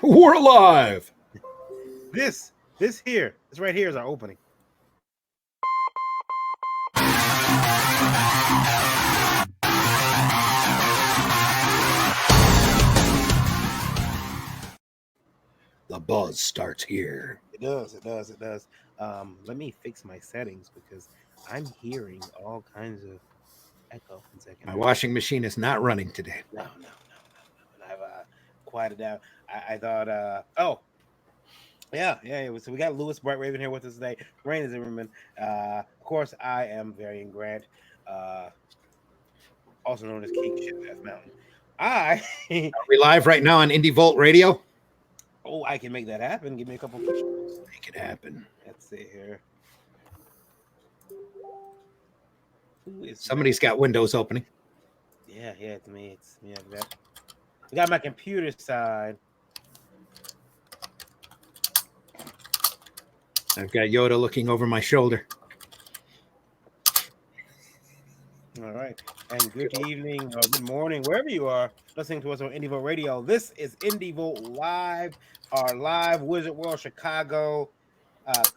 We're alive. This right here is our opening. The buzz starts here. It does. Let me fix my settings because I'm hearing all kinds of echo. 1 second. My washing machine is not running today. No. I've quieted down. I thought, yeah. So we got Lewis Bright Raven here with us today. Rain Zimmerman. Of course, I am Varian Grant, also known as King Shit Mountain. Are we live right now on Indie Volt Radio? Oh, I can make that happen. Give me a couple push-ups. Make it happen. Let's see here. Somebody's got windows opening. Yeah, it's me. It's me. We got my computer side. I've got Yoda looking over my shoulder. All right. And good evening or good morning, wherever you are listening to us on Indie Volt Radio. This is Indie Volt Live, our live Wizard World Chicago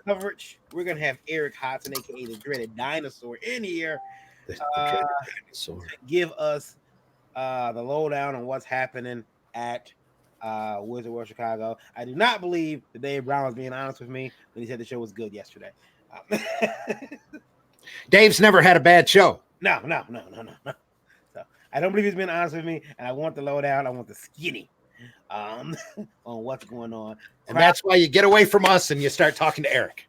coverage. We're going to have Eric Hodson, a.k.a. the Dreaded Dinosaur, in here to give us the lowdown on what's happening at Wizard World Chicago. I do not believe that Dave Brown was being honest with me when he said the show was good yesterday. Dave's never had a bad show. No. So I don't believe he's been honest with me, and I want the lowdown. I want the skinny on what's going on. And that's why you get away from us and you start talking to Eric.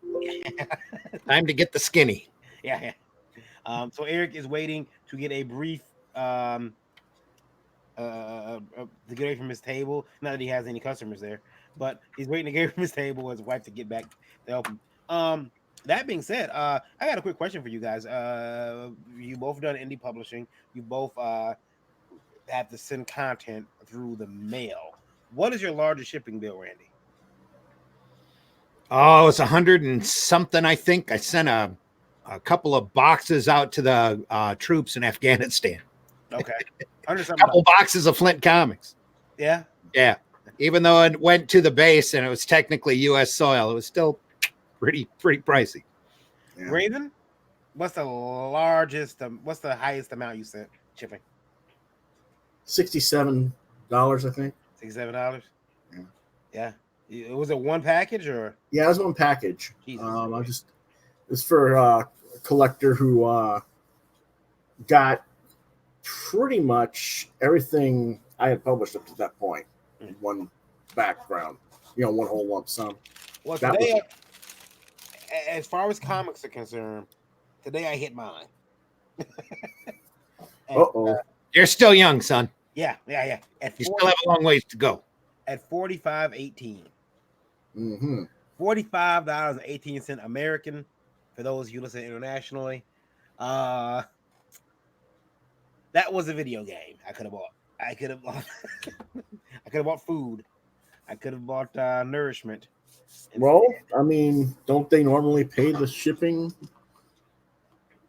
Time to get the skinny. Yeah. So Eric is waiting to get a brief to get away from his table. Not that he has any customers there, but he's waiting to get away from his table with his wife to get back to help him. That being said, I got a quick question for you guys. You both done indie publishing. You both have to send content through the mail. What is your largest shipping bill, Randy? Oh, it's 100 and something, I think. I sent a couple of boxes out to the troops in Afghanistan. Okay. A couple boxes of Flint comics. Yeah? Yeah. Even though it went to the base and it was technically U.S. soil, it was still pretty pricey. Yeah. Raven, what's the highest amount you sent shipping? $67, I think. $67? Yeah. Was it one package or? Yeah, it was one package. Jesus. It's for a collector who got pretty much everything I had published up to that point in one background, one whole lump sum. Well, today, as far as comics are concerned, today I hit mine. You're still young, son. Yeah. You still have a long ways to go. At $45.18. Mm-hmm. $45.18 American for those of you listening internationally. That was a video game I could have bought. I could have bought food. I could have bought nourishment. Well, I mean, don't they normally pay the shipping?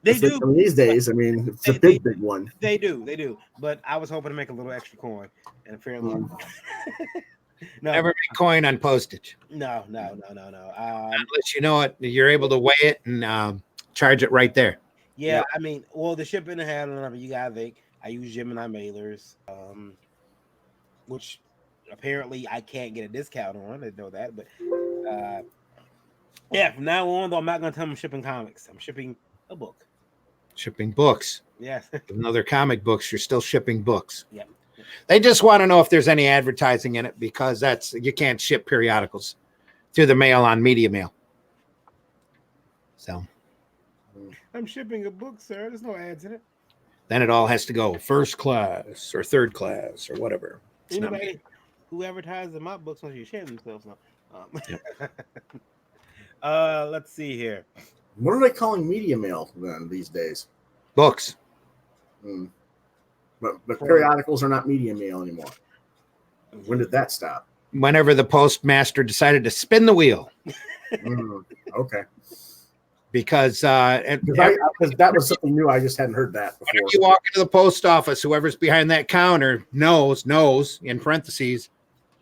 They do. These days, I mean, it's a big one. They do. But I was hoping to make a little extra coin. And apparently... Never make coin on postage. No. Unless you know it, you're able to weigh it and charge it right there. Yeah, I mean, well, the shipping and handling, you got I use Gemini mailers, which apparently I can't get a discount on. I didn't know that, but from now on, though, I'm not going to tell them I'm shipping comics. I'm shipping a book. Shipping books. Yes. Even though they're comic books, you're still shipping books. Yep. They just want to know if there's any advertising in it because you can't ship periodicals through the mail on media mail. So I'm shipping a book, sir. There's no ads in it. Then it all has to go first class or third class or whatever. Anybody who advertises in my books wants you to share themselves now. Let's see here. What are they calling media mail then these days? Books. But periodicals are not media mail anymore. When did that stop? Whenever the postmaster decided to spin the wheel. Okay. Because that was something new. I just hadn't heard that before. Whenever you walk into the post office, whoever's behind that counter knows, in parentheses,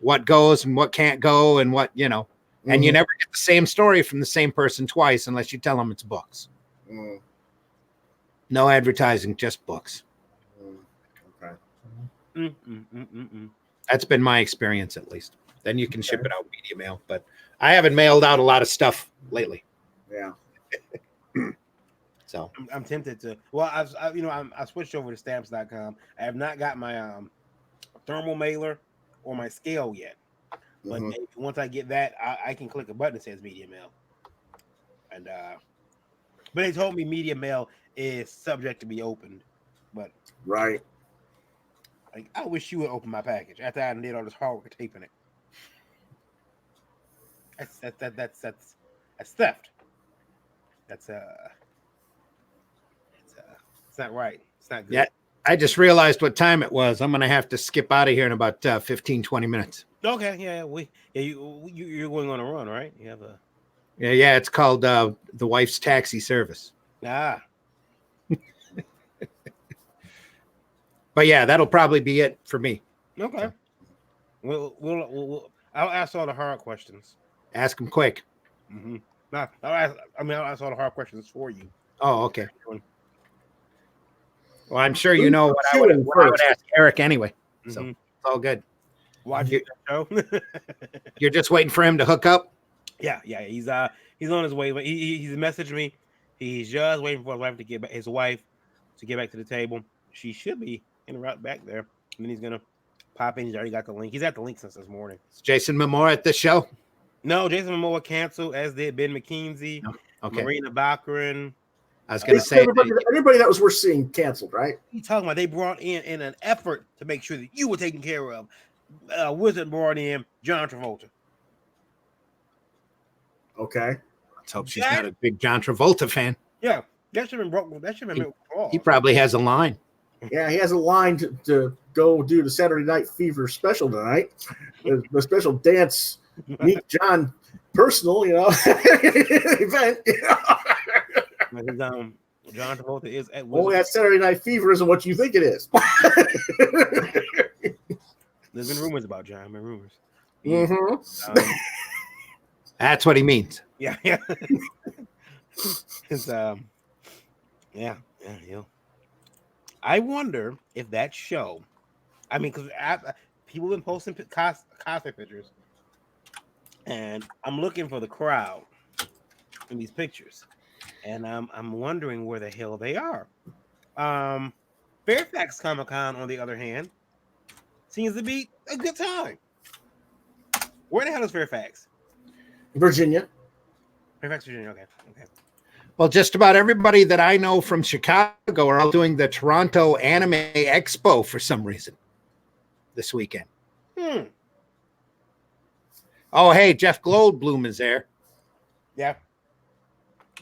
what goes and what can't go and what, and you Mhm. never get the same story from the same person twice unless you tell them it's books. Mm. No advertising, just books. Mm. Okay. That's been my experience, at least. Then you can ship it out media mail, but I haven't mailed out a lot of stuff lately. Yeah. So I'm tempted to. Well, I switched over to stamps.com. I have not got my thermal mailer or my scale yet, but Mhm. maybe once I get that, I can click a button that says media mail. And but they told me media mail is subject to be opened. But Right. like, I wish you would open my package after I did all this hard work taping it. That's theft. That's it's not right. It's not good. yeah, I just realized what time it was. I'm going to have to skip out of here in about 15, 20 minutes. Okay, you're going on a run, right? You have a Yeah, it's called the wife's taxi service. ah. But yeah, that'll probably be it for me. Okay. I'll ask all the hard questions. Ask them quick. Mm-hmm. I'll ask all the hard questions for you. Oh, okay. Well, I'm sure you know what I would ask Eric anyway. So it's all good. Watch the show. You're just waiting for him to hook up? Yeah. He's on his way. But he's messaged me. He's just waiting for his wife to get back to the table. She should be en route back there. And then he's gonna pop in. He's already got the link. He's at the link since this morning. Is Jason Momoa at this show? No, Jason Momoa canceled, as did Ben McKenzie, Marina Baccarin. I was going to say everybody that was worth seeing canceled, right? What are you talking about? They brought in an effort to make sure that you were taken care of. Wizard brought in John Travolta. Okay. Let's hope she's not a big John Travolta fan. Yeah, that should have been broke. That should have been. He probably has a line. Yeah, he has a line to go do the Saturday Night Fever special tonight. The special dance, meet John personal, event. John Travolta is at Only that Saturday Night Fever isn't what you think it is. There's been rumors about John. Been rumors. Mm-hmm. That's what he means. Yeah. It's yeah. I wonder if that show. I mean, because people have been posting cosplay pictures, and I'm looking for the crowd in these pictures, and I'm wondering where the hell they are. Fairfax Comic Con, on the other hand, seems to be a good time. Where the hell is Fairfax? Virginia. Fairfax, Virginia. Okay. Well, just about everybody that I know from Chicago are all doing the Toronto Anime Expo for some reason this weekend. Oh, hey, Jeff Goldblum is there. Yeah.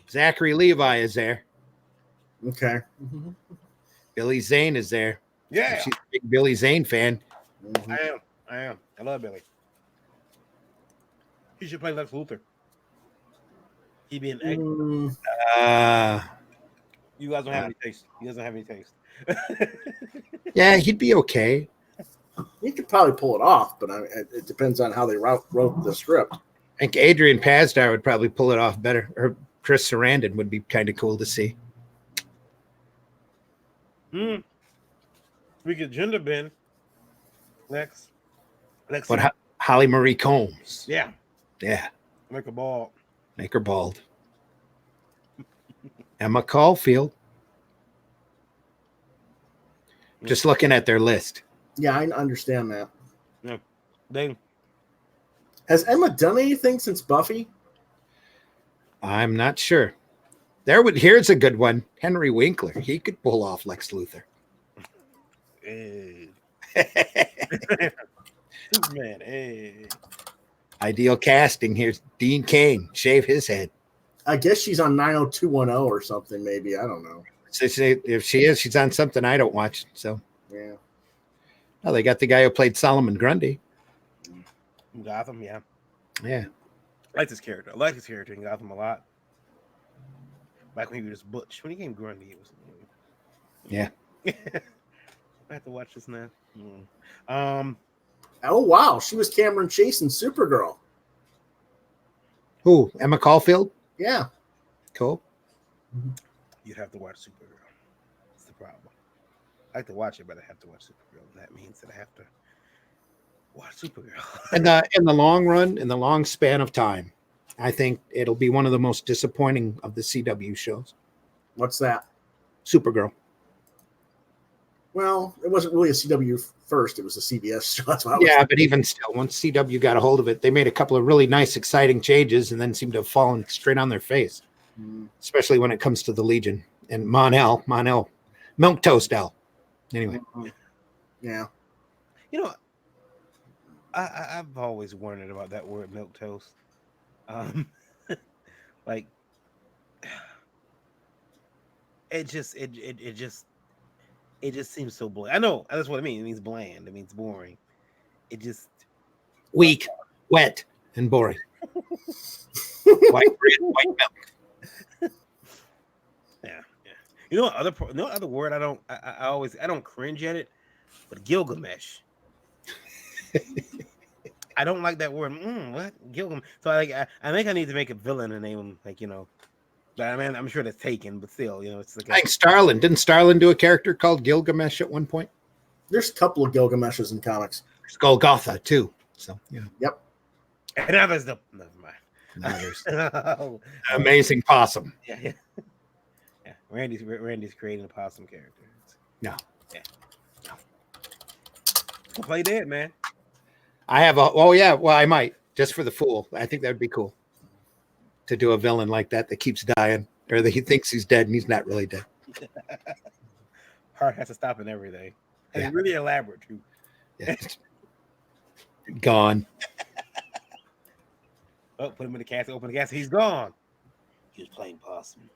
Zachary Levi is there. Okay. Billy Zane is there. Yeah. She's a big Billy Zane fan. Mm-hmm. I am. I love Billy. He should play Lex Luthor. He'd be an egg. You guys don't have any taste. He doesn't have any taste. Yeah, he'd be okay. He could probably pull it off, but it depends on how they wrote the script. I think Adrian Pasdar would probably pull it off better. Or Chris Sarandon would be kind of cool to see. We could gender bend. Lex. But Holly Marie Combs. Yeah. Make a ball. Make her bald. Emma Caulfield. Just looking at their list. Yeah, I understand that. Yeah. Has Emma done anything since Buffy? I'm not sure. Here's a good one. Henry Winkler. He could pull off Lex Luthor. Man, hey. Ideal casting. Here's Dean Cain. Shave his head. I guess she's on 90210 or something, maybe. I don't know. So if she is, she's on something I don't watch. So yeah. Oh, they got the guy who played Solomon Grundy. Gotham, yeah. Yeah. I like this character. I like his character in Gotham a lot. Back when he was Butch. When he came Grundy, it was. Yeah. I have to watch this now. Oh wow, she was Cameron Chase in Supergirl. Who? Emma Caulfield? Yeah. Cool. You'd have to watch Supergirl. That's the problem. I like to watch it, but I have to watch Supergirl. And that means that I have to watch Supergirl. In the long run, in the long span of time, I think it'll be one of the most disappointing of the CW shows. What's that? Supergirl. Well, it wasn't really a CW first; it was a CBS show. That's why. Yeah, but even still, once CW got a hold of it, they made a couple of really nice, exciting changes, and then seemed to have fallen straight on their face. Especially when it comes to the Legion and Mon-El, Milk Toast L. Anyway, yeah. You know, I've always wondered about that word, milk toast. Like, it just seems so bland. I know that's what it means. It means bland. It means boring. It just weak, wet, and boring. White bread, white milk. Yeah. You know what other word I don't cringe at it, but Gilgamesh. I don't like that word. What Gilgamesh? So I think I need to make a villain and name him I mean, I'm sure that's taken, but still, it's like. I think Starlin. Didn't Starlin do a character called Gilgamesh at one point? There's a couple of Gilgameshes in comics. There's Golgotha too. So yeah. Yep. And now there's never mind. Now there's Amazing Possum. Yeah. Randy's creating a possum character. No. Yeah. We'll play dead, man. I have a. Oh yeah. Well, I might just for the fool. I think that would be cool to do a villain like that keeps dying, or that he thinks he's dead and he's not really dead. Heart has to stop and everything. And it's really elaborate too. Yeah. Gone. Oh, put him in the casket. Open the casket. He's gone. He was playing possum.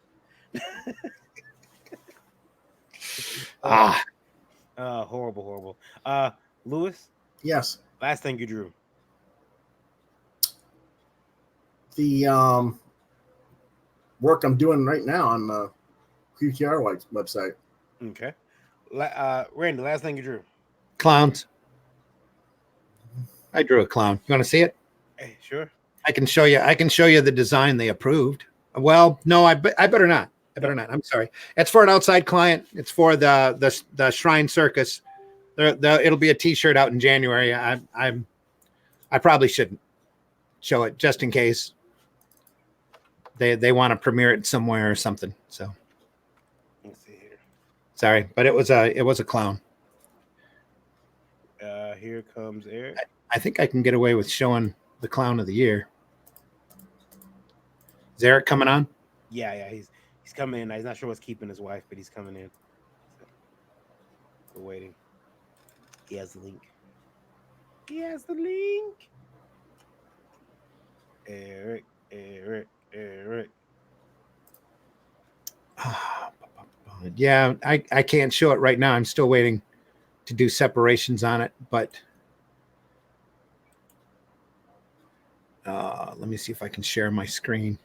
Horrible. Lewis? Yes. Last thing you drew. The work I'm doing right now on the QTR website. Okay. Randy, last thing you drew. Clowns. I drew a clown. You want to see it? Hey, sure. I can show you the design they approved. Well, no, I better not. I'm sorry. It's for an outside client. It's for the Shrine Circus. It'll be a T-shirt out in January. I probably shouldn't show it just in case they want to premiere it somewhere or something. So let's see here. Sorry, but it was a clown. Here comes Eric. I think I can get away with showing the clown of the year. Is Eric coming on? Yeah, he's coming in. He's not sure what's keeping his wife, but he's coming in. So, we're waiting. He has the link. Eric. Yeah, I can't show it right now. I'm still waiting to do separations on it, but let me see if I can share my screen.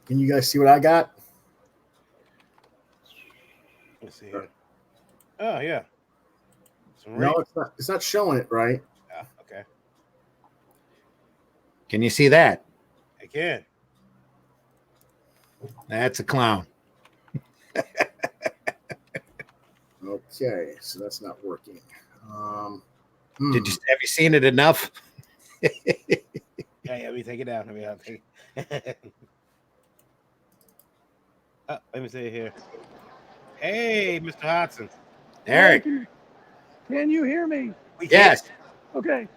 Can you guys see what I got? Let's see here. Oh yeah. No, it's not. It's not showing it right. Yeah. Okay. Can you see that? I can. That's a clown. Okay, so that's not working. Have you seen it enough? Yeah, let me take it down. I'll take it. Let me see it here. Hey, Mr. Hodson. Eric. Can you hear me? Yes. Okay.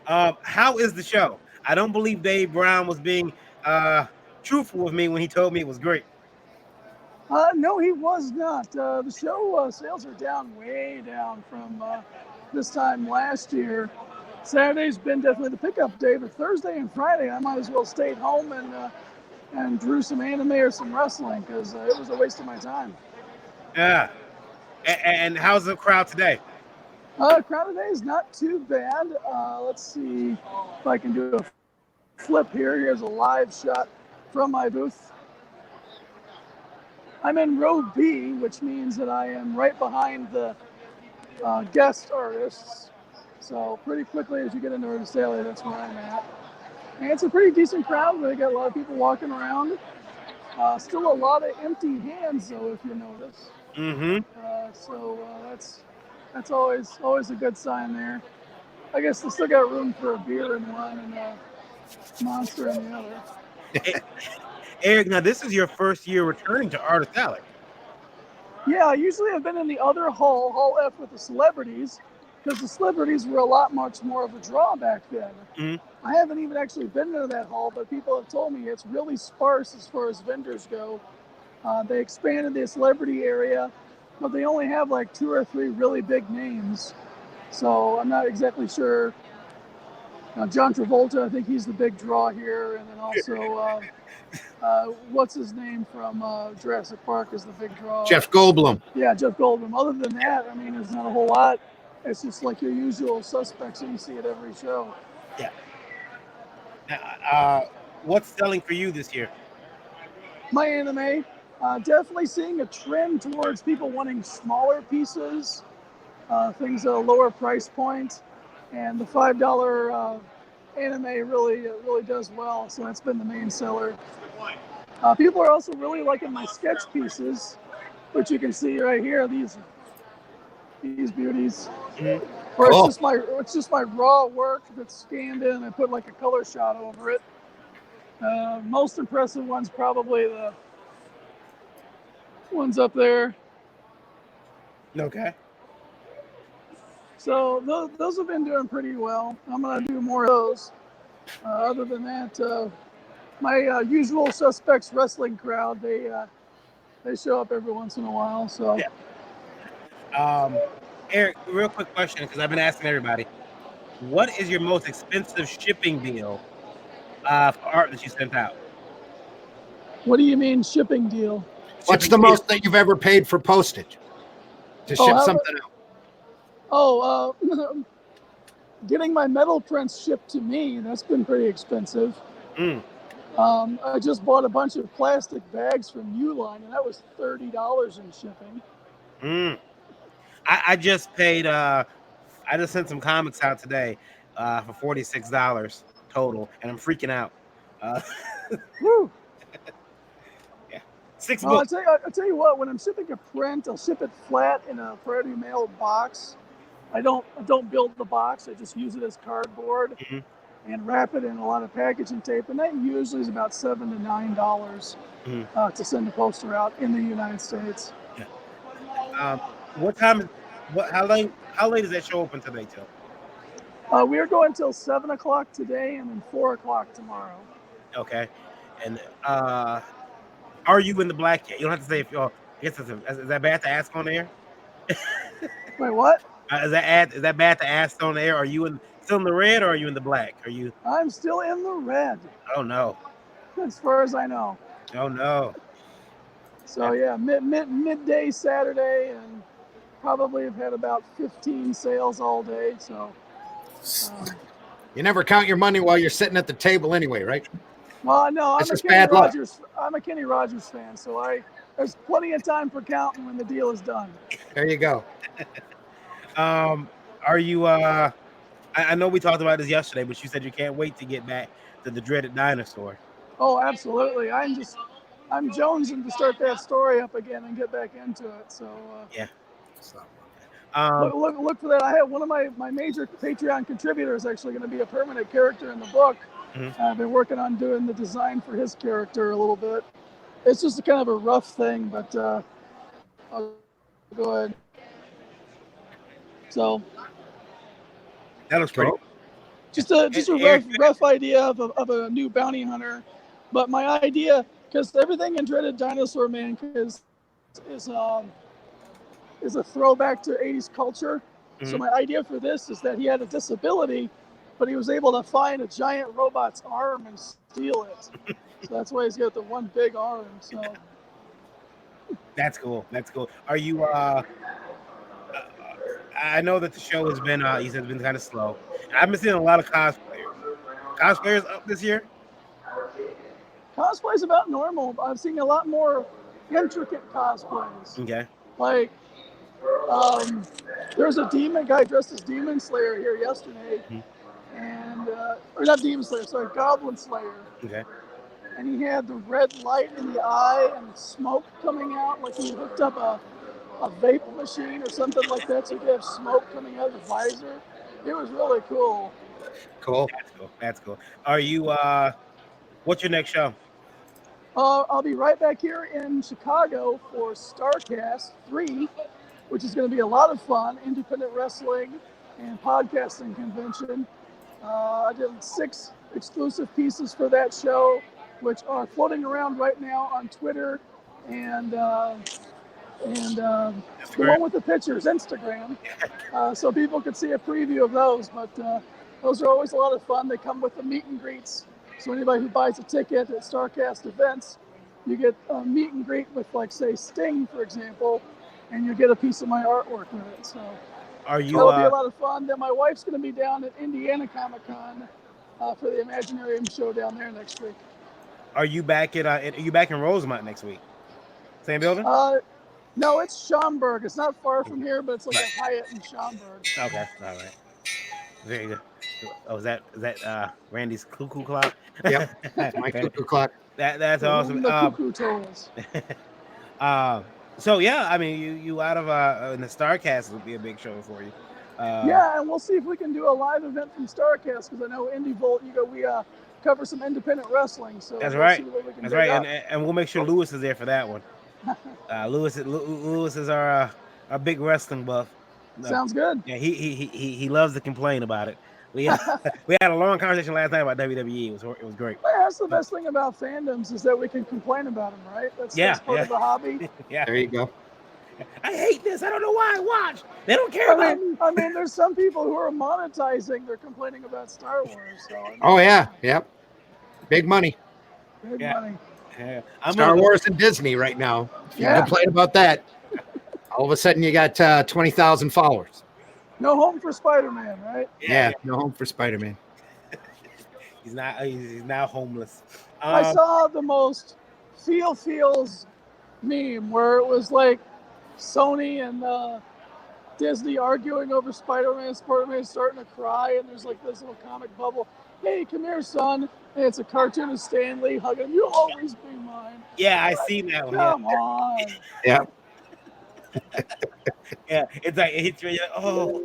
How is the show? I don't believe Dave Brown was being truthful with me when he told me it was great. No, he was not. The show sales are way down from this time last year. Saturday's been definitely the pickup day, but Thursday and Friday I might as well stay at home and drew some anime or some wrestling because it was a waste of my time. Yeah. And how's the crowd today? Crowd today is not too bad. Let's see if I can do a flip here. Here's a live shot from my booth. I'm in row B, which means that I am right behind the guest artists. So pretty quickly as you get into Artist Alley, that's where I'm at. And it's a pretty decent crowd. They got a lot of people walking around. Still a lot of empty hands, though, if you notice. Mm-hmm. That's always a good sign there. I guess they still got room for a beer in one and a monster in the other. Eric, now this is your first year returning to Artist Alley. Yeah, usually I've been in the other hall, Hall F, with the celebrities, because the celebrities were a lot much more of a draw back then. Mm-hmm. I haven't even actually been into that hall, but people have told me it's really sparse as far as vendors go. They expanded the celebrity area, but they only have like 2 or 3 really big names. So I'm not exactly sure. John Travolta, I think he's the big draw here, and then also what's his name from Jurassic Park is the big draw. Jeff Goldblum. Yeah, Jeff Goldblum. Other than that, I mean, there's not a whole lot. It's just like your usual suspects that you see at every show. Yeah. What's selling for you this year? My anime, definitely seeing a trend towards people wanting smaller pieces, things at a lower price point, and the $5 anime really does well. So that's been the main seller. People are also really liking my sketch pieces, which you can see right here. These beauties. Mm-hmm. Where Cool. it's just my raw work that's scanned in. I put like a color shot over it. Most impressive one's probably the ones up there. Okay. So those have been doing pretty well. I'm gonna do more of those. Other than that, my usual suspects wrestling crowd, they show up every once in a while. So yeah. Eric, real quick question, because I've been asking everybody, what is your most expensive shipping deal for art that you sent out? What do you mean shipping deal? What's the most that you've ever paid for postage to ship something out? Oh, getting my metal prints shipped to me, that's been pretty expensive. Mm. I just bought a bunch of plastic bags from Uline, and that was $30 in shipping. Mm. I just paid, I just sent some comics out today for $46 total, and I'm freaking out. Woo! Yeah. 6 Well, books. I'll tell you what, when I'm shipping a print, I'll ship it flat in a priority mail box. I don't build the box, I just use it as cardboard. Mm-hmm. And wrap it in a lot of packaging tape, and that usually is about $7 to $9 to send a poster out in the United States. Yeah. What time? How late is that show open today till? We are going till 7 o'clock today, and then 4 o'clock tomorrow. Okay. And are you in the black yet? You don't have to say if you're. I guess is that bad to ask on air? Wait, what? Is that bad to ask on air? Are you still in the red or are you in the black? Are you? I'm still in the red. Oh no. As far as I know. Oh no. So yeah, midday Saturday, and probably have had about 15 sales all day. So. You never count your money while you're sitting at the table anyway, right? Well, no, That's just bad luck. I'm a Kenny Rogers fan, so there's plenty of time for counting when the deal is done. There you go. Are you? I know we talked about this yesterday, but you said you can't wait to get back to the dreaded dinosaur. Oh, absolutely. I'm jonesing to start that story up again and get back into it. So yeah. Look for that. I have one of my major Patreon contributors actually going to be a permanent character in the book. Mm-hmm. I've been working on doing the design for his character a little bit. It's just a kind of a rough thing, but I'll go ahead. So that looks pretty. Just a rough idea of a new bounty hunter, but my idea, because everything in Dreaded Dinosaur Man is a throwback to 80s culture. Mm-hmm. So my idea for this is that he had a disability, but he was able to find a giant robot's arm and steal it. So that's why he's got the one big arm. So that's cool. That's cool. Are you? I know that the show has been, you said, it's been kind of slow. I've been seeing a lot of cosplayers. Cosplayers up this year? Cosplay's about normal. I've seen a lot more intricate cosplays. Okay. Like, there was a demon guy dressed as Demon Slayer here yesterday, Mhm. and or not Demon Slayer, sorry, Goblin Slayer. Okay. And he had the red light in the eye and smoke coming out, like he hooked up a vape machine or something like that, so you could have smoke coming out of the visor. It was really cool. Cool. That's cool. That's cool. Are you what's your next show? I'll be right back here in Chicago for StarCast 3, which is going to be a lot of fun, independent wrestling and podcasting convention. I did 6 exclusive pieces for that show, which are floating around right now on Twitter and the one with the pictures, Instagram, so people could see a preview of those. But those are always a lot of fun. They come with the meet and greets. So anybody who buys a ticket at StarCast events, you get a meet and greet with, like, say, Sting, for example, and you get a piece of my artwork with it. So Are you that'll be a lot of fun. Then my wife's going to be down at Indiana Comic-Con for the Imaginarium show down there next week. are you back at are you back in Rosemont next week? Same building? No, it's Schaumburg. It's not far from here, but it's like a Hyatt in Schaumburg. Okay, all right. Very good. Oh, is that Randy's cuckoo clock? Yep. That's my cuckoo clock. That's The awesome. cuckoo tolls. So yeah, I mean, you out of in the StarCast would be a big show for you. Yeah, and we'll see if we can do a live event from StarCast, because I know Indie Volt, we cover some independent wrestling. So That's we'll right. see what we can That's dig right, up. and we'll make sure Lewis is there for that one. Lewis is our big wrestling buff. Sounds good. Yeah, he loves to complain about it. We had a long conversation last night about WWE. It was great. Well, that's the best thing about fandoms, is that we can complain about them, right? That's part of the hobby. Yeah. There you go. I hate this. I don't know why I watch. They don't care about me. I mean, there's some people who are monetizing. They're complaining about Star Wars. So, I mean, Oh yeah. Yep. Big money. big Yeah. money. Yeah. Star Wars and Disney right now. If you Yeah. complain about that, all of a sudden you got 20,000 followers. No home for Spider-Man, right? Yeah. No home for Spider-Man. He's now homeless. I saw the most feels meme where it was like Sony and Disney arguing over Spider-Man. Spider-Man's starting to cry, and there's like this little comic bubble. Hey, come here, son. And it's a cartoon of Stan Lee hugging him. You'll always be mine. Yeah, I seen that one. Come on. Yeah. Yeah, it's like it's really like, oh,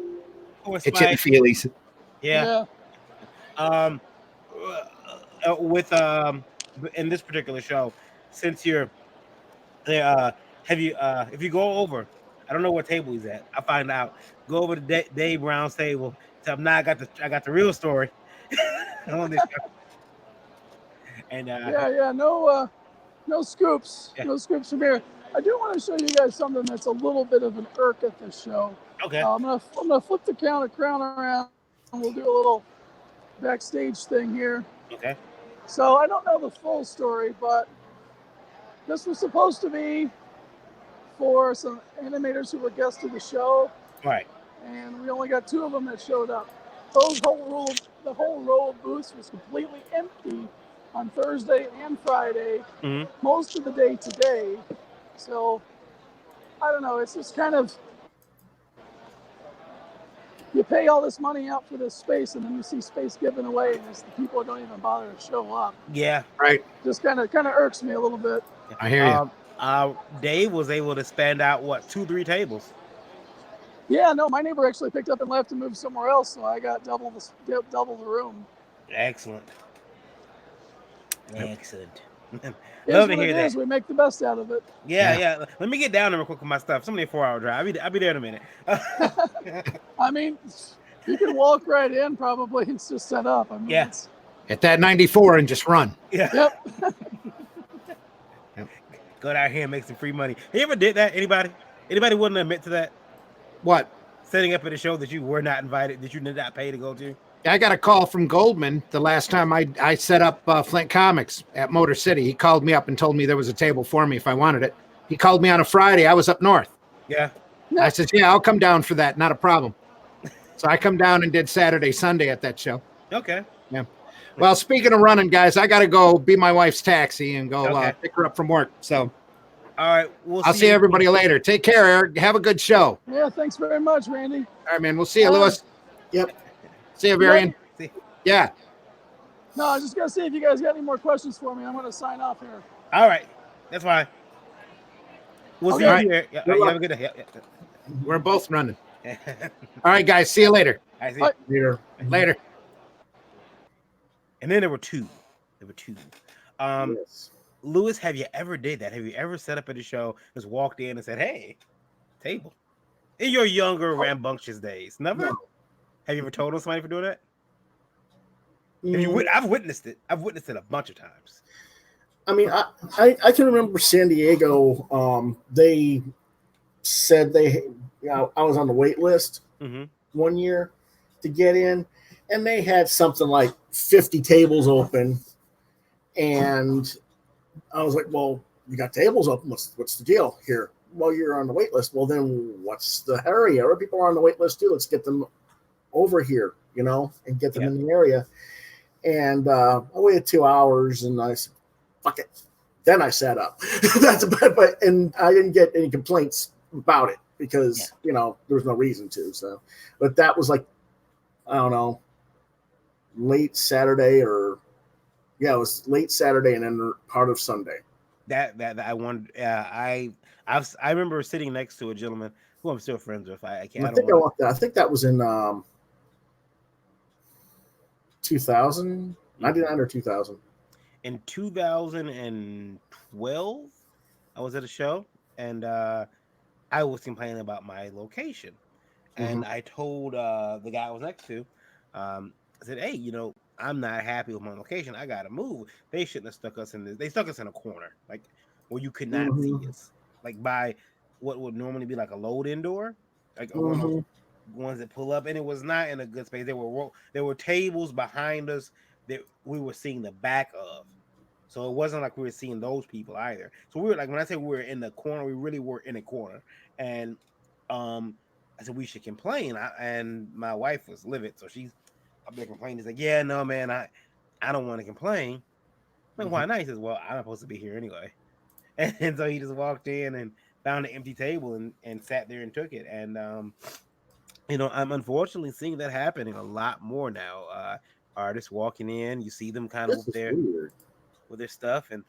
poor It's hitting Spike. feelies. Yeah. With in this particular show, since you're there, if you go over, I don't know what table he's at. I'll find out. Go over to Dave Brown's table. Tell him, now I got the real story on this show. And no scoops. Yeah. No scoops from here. I do want to show you guys something that's a little bit of an irk at this show. okay. I'm gonna flip the crown around, and we'll do a little backstage thing here. Okay. So I don't know the full story, but this was supposed to be for some animators who were guests of the show, All right. and we only got 2 of them that showed up. The whole row of booths was completely empty on Thursday and Friday, Mhm. most of the day today. So I don't know. It's just kind of, you pay all this money out for this space, and then you see space given away, and the people don't even bother to show up. Yeah. Right. Just kind of irks me a little bit. I hear you. Dave was able to spend out 2-3 tables. Yeah, no, my neighbor actually picked up and left and moved somewhere else, so I got double the room. Excellent. Excellent. It's Love to what hear it that. is. We make the best out of it. Yeah. Let me get down there real quick with my stuff. It's only a 4-hour drive. I'll be there in a minute. I mean, you can walk right in probably. It's just set up. I mean, Yeah. Hit that 94 and just run. Yeah. Yep. Go down here and make some free money. You ever did that? Anybody wouldn't admit to that? What? Setting up at a show that you were not invited, that you did not pay to go to? I got a call from Goldman the last time I set up Flint Comics at Motor City. He called me up and told me there was a table for me if I wanted it. He called me on a Friday. I was up north. Yeah. I said, yeah, I'll come down for that. Not a problem. So I come down and did Saturday, Sunday at that show. Okay. Yeah. Well, speaking of running, guys, I got to go be my wife's taxi and go Okay. pick her up from work. So, All All right, I'll see everybody later. Take care, Eric. Have a good show. Yeah, thanks very much, Randy. All right, man. We'll see you, Lewis. Yep. See you, Varian. See. Yeah. No, I was just gonna see if you guys got any more questions for me. I'm gonna sign off here. All right, that's fine. We'll see Okay. you here. Yeah, you have a good day. We're both running. Yeah. All right, guys. See you later. I see. Bye. Later. And then there were two. Yes. Lewis, have you ever did that? Have you ever set up at a show, just walked in and said, "Hey, table"? In your younger, rambunctious days, never. No. Have you ever told on somebody for doing that? Mm, I've witnessed it. I've witnessed it a bunch of times. I mean, I can remember San Diego. They said I was on the wait list Mm-hmm. one year to get in, and they had something like 50 tables open, and I was like, "Well, you got tables open. What's the deal here?" Well, you're on the wait list. Well, then what's the hurry? Other people are on the wait list too. Let's get them over here, and get them in the area. And I waited 2 hours, and I said, "Fuck it." Then I sat up. That's about, and I didn't get any complaints about it because there was no reason to. So, but that was like, I don't know, late Saturday it was late Saturday and then part of Sunday. That I wanted. I remember sitting next to a gentleman who I'm still friends with. I can't. I think that was in 2000, 99 or 2000. In 2012, I was at a show and I was complaining about my location, and I told the guy I was next to, I said, "Hey, I'm not happy with my location. I gotta move. They shouldn't have stuck us in this. They stuck us in a corner, like where you could not see us, like by what would normally be like a load-in door, like one of those ones that pull up, and it was not in a good space. There were tables behind us that we were seeing the back of, so it wasn't like we were seeing those people either. So we were like, when I say we were in the corner, we really were in a corner, and I said we should complain, and my wife was livid, so she's I've been complaining. He's like, "Yeah, no, man, I don't want to complain." I'm like, why not? He says, "Well, I'm supposed to be here anyway." And so he just walked in and found an empty table and sat there and took it. And I'm unfortunately seeing that happening a lot more now. Artists walking in, you see them kind of up there with their stuff, and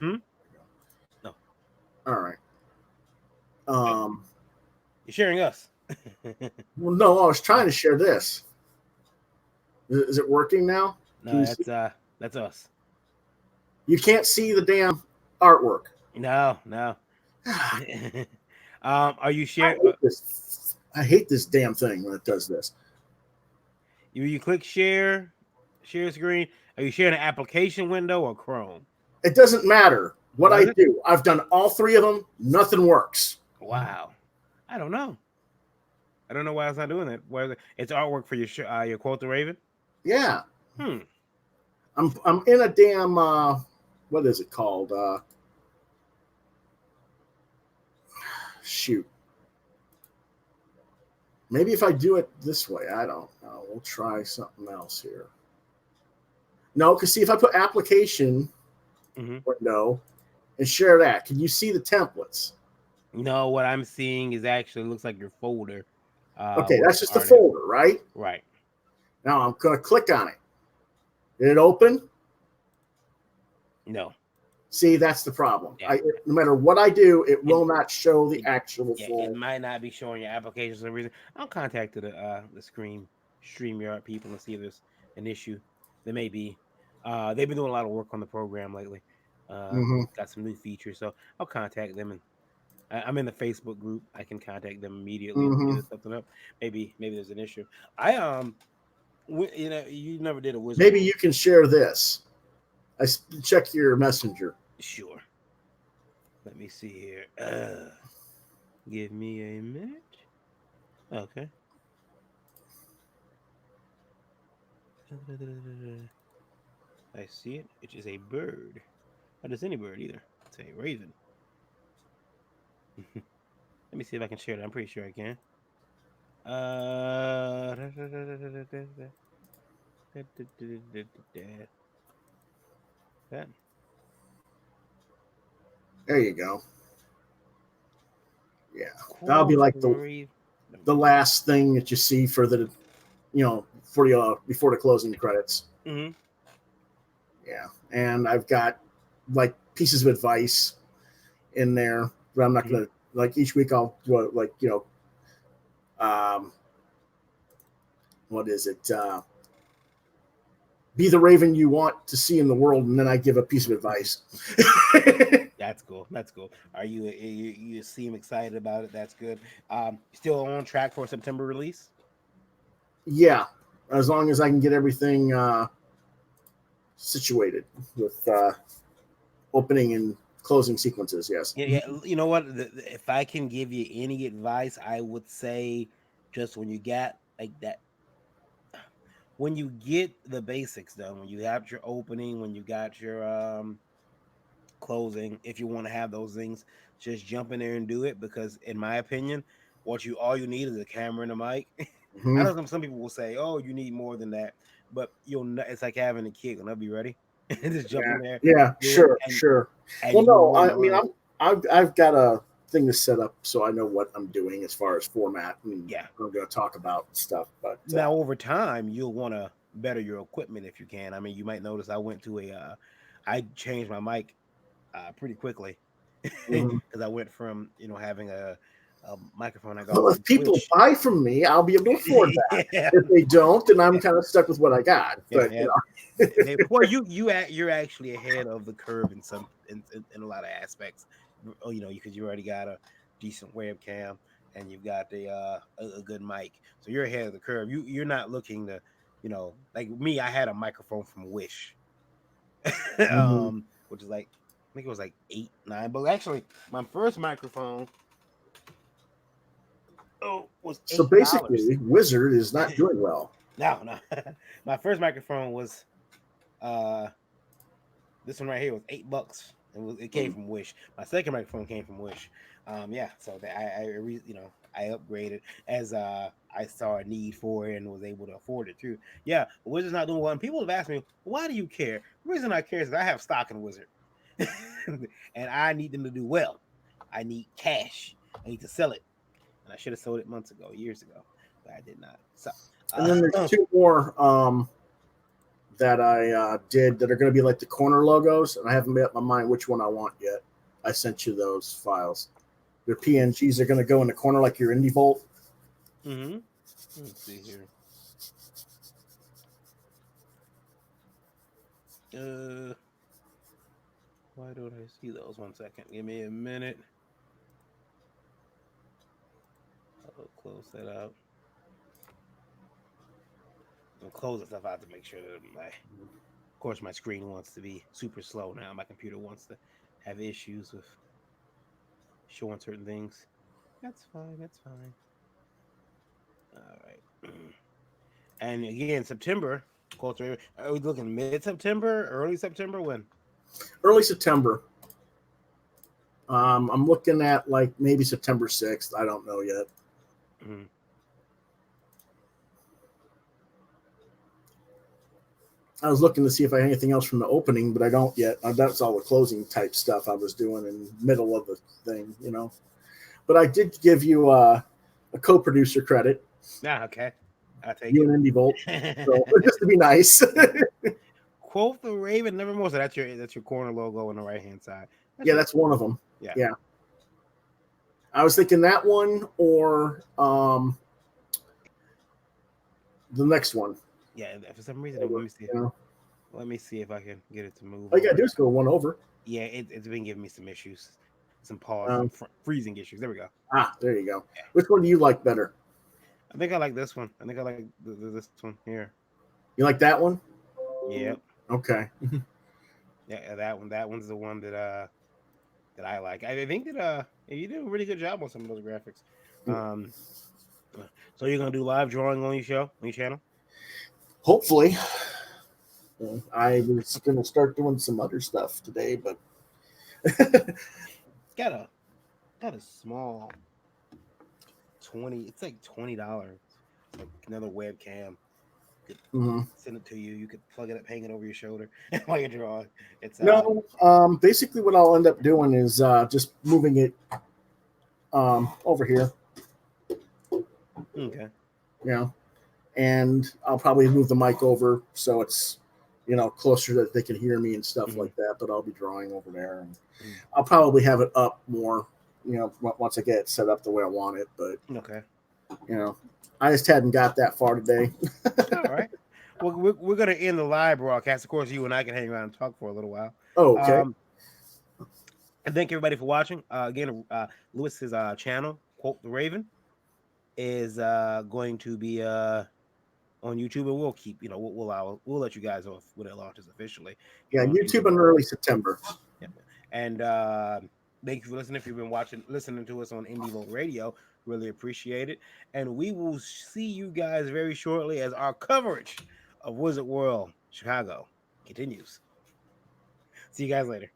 no. All right. You're sharing us. Well, no, I was trying to share this. Is it working now? No, that's us. You can't see the damn artwork. No. Are you sharing? I hate this damn thing when it does this. You click share screen. Are you sharing an application window or Chrome? It doesn't matter what I do. I've done all three of them. Nothing works. Wow. I don't know. I don't know why it's not doing that. It's artwork for your Quote the Raven? Yeah. I'm in a damn what is it called? Shoot. Maybe if I do it this way, I don't know. We'll try something else here. No, because see, if I put application window and share that, can you see the templates? No, what I'm seeing is actually looks like your folder. Okay, that's just the folder, right? Right. Now I'm going to click on it. Did it open? No. See, that's the problem. Yeah. No matter what I do, it will not show the actual full. It might not be showing your application for some reason. I'll contact the StreamYard people and see if there's an issue. There may be. They've been doing a lot of work on the program lately. Got some new features, so I'll contact them, and I'm in the Facebook group. I can contact them immediately and get something up. Maybe there's an issue. You never did a wizard. Maybe you can share this. I check your messenger. Sure. Let me see here. Give me a minute. Okay. I see it. It is a bird. Not just any bird either. It's a raven. Let me see if I can share it. I'm pretty sure I can. There you go. Yeah, that'll be like Corporate- the last thing that you see for the, for the before the closing credits. Mhm. Yeah, and I've got like pieces of advice in there, but I'm not gonna like each week. I'll what is it? Be the Raven you want to see in the world, and then I give a piece of advice. That's cool. That's cool. Are you seem excited about it? That's good. Still on track for a September release? Yeah, as long as I can get everything situated with opening and closing sequences. Yes. Yeah, yeah. You know what? If I can give you any advice, I would say just when you get like that, when you get the basics done, when you have your opening, when you got your closing, if you want to have those things, just jump in there and do it. Because in my opinion, all you need is a camera and a mic. I know some people will say, "Oh, you need more than that," but you'll know it's like having a kid. When I'll be ready, just jump in there. Yeah, do it, sure. and Well, you no, will I mean, learn. I've got a thing to set up so I know what I'm doing as far as format and Yeah. I'm going to talk about stuff. But Now over time, you'll want to better your equipment if you can. I mean, you might notice I went to I changed my mic pretty quickly because I went from having a microphone I got well, if from people Wish. buy from me, I'll be able to afford that. Yeah. If they don't, then I'm kind of stuck with what I got. Yeah, But yeah. Well, you're actually ahead of the curve in in a lot of aspects. Because you already got a decent webcam and you've got a good mic, so you're ahead of the curve. You're not looking to, like me. I had a microphone from Wish, which is like I think it was like 8, 9. But actually, my first microphone was so $8. basically, Wizard is not doing well. No. My first microphone was this one right here was $8. It came from Wish. My second microphone came from Wish. So I upgraded as I saw a need for it and was able to afford it too. Yeah, Wizard's not doing well. And people have asked me, why do you care? The reason I care is I have stock in Wizard, and I need them to do well. I need cash. I need to sell it, and I should have sold it months ago, years ago, but I did not. So, And then there's two more that I did that are going to be like the corner logos, and I haven't made up my mind which one I want yet. I sent you those files. They're PNGs. They're going to go in the corner like your Indie Volt. Mm-hmm. Let's see here. Why don't I see those? 1 second. Give me a minute. I'll close that out. I'll close the stuff out to make sure that of course, my screen wants to be super slow now. My computer wants to have issues with showing certain things. That's fine. That's fine. All right. And again, September. Are we looking mid-September, early September? When? Early September. I'm looking at like maybe September 6th. I don't know yet. Mm-hmm. I was looking to see if I had anything else from the opening, but I don't yet. That's all the closing type stuff I was doing in the middle of the thing, But I did give you a co-producer credit. Yeah, okay. I'll take you it. and Indie Volt. So, just to be nice. Quote the Raven nevermore. So that's your corner logo on the right hand side. That's one of them. Yeah. I was thinking that one or the next one. Yeah, for some reason, let me see if I can get it to move. All you gotta do is go one over. Yeah, it's been giving me some issues, some pause, freezing issues. There we go. There you go. Yeah. Which one do you like better? I think I like this one. I think I like this one here. You like that one? Yep. Okay. Yeah, that one. That one's the one that I like. I think that you did a really good job on some of those graphics. So you're gonna do live drawing on your channel? Hopefully. I was gonna start doing some other stuff today, but got a small 20. It's like $20. It's like another webcam. Send it to you. You could plug it up, hang it over your shoulder while you're drawing. It's basically what I'll end up doing is just moving it over here, Okay. you know, and I'll probably move the mic over so it's, closer that they can hear me and stuff like that. But I'll be drawing over there, and I'll probably have it up more, once I get it set up the way I want it. But Okay. I just hadn't got that far today. All right. Well, we're going to end the live broadcast. Of course, you and I can hang around and talk for a little while. Oh, okay. And thank everybody for watching. Again, Lewis's channel, Quote the Raven, is going to be on YouTube, and we'll keep, we'll let you guys off when it launches officially. Yeah, YouTube in early September. Yeah. And thank you for listening. If you've been listening to us on Indie Vote Radio, really appreciate it. And we will see you guys very shortly as our coverage of Wizard World Chicago continues. See you guys later.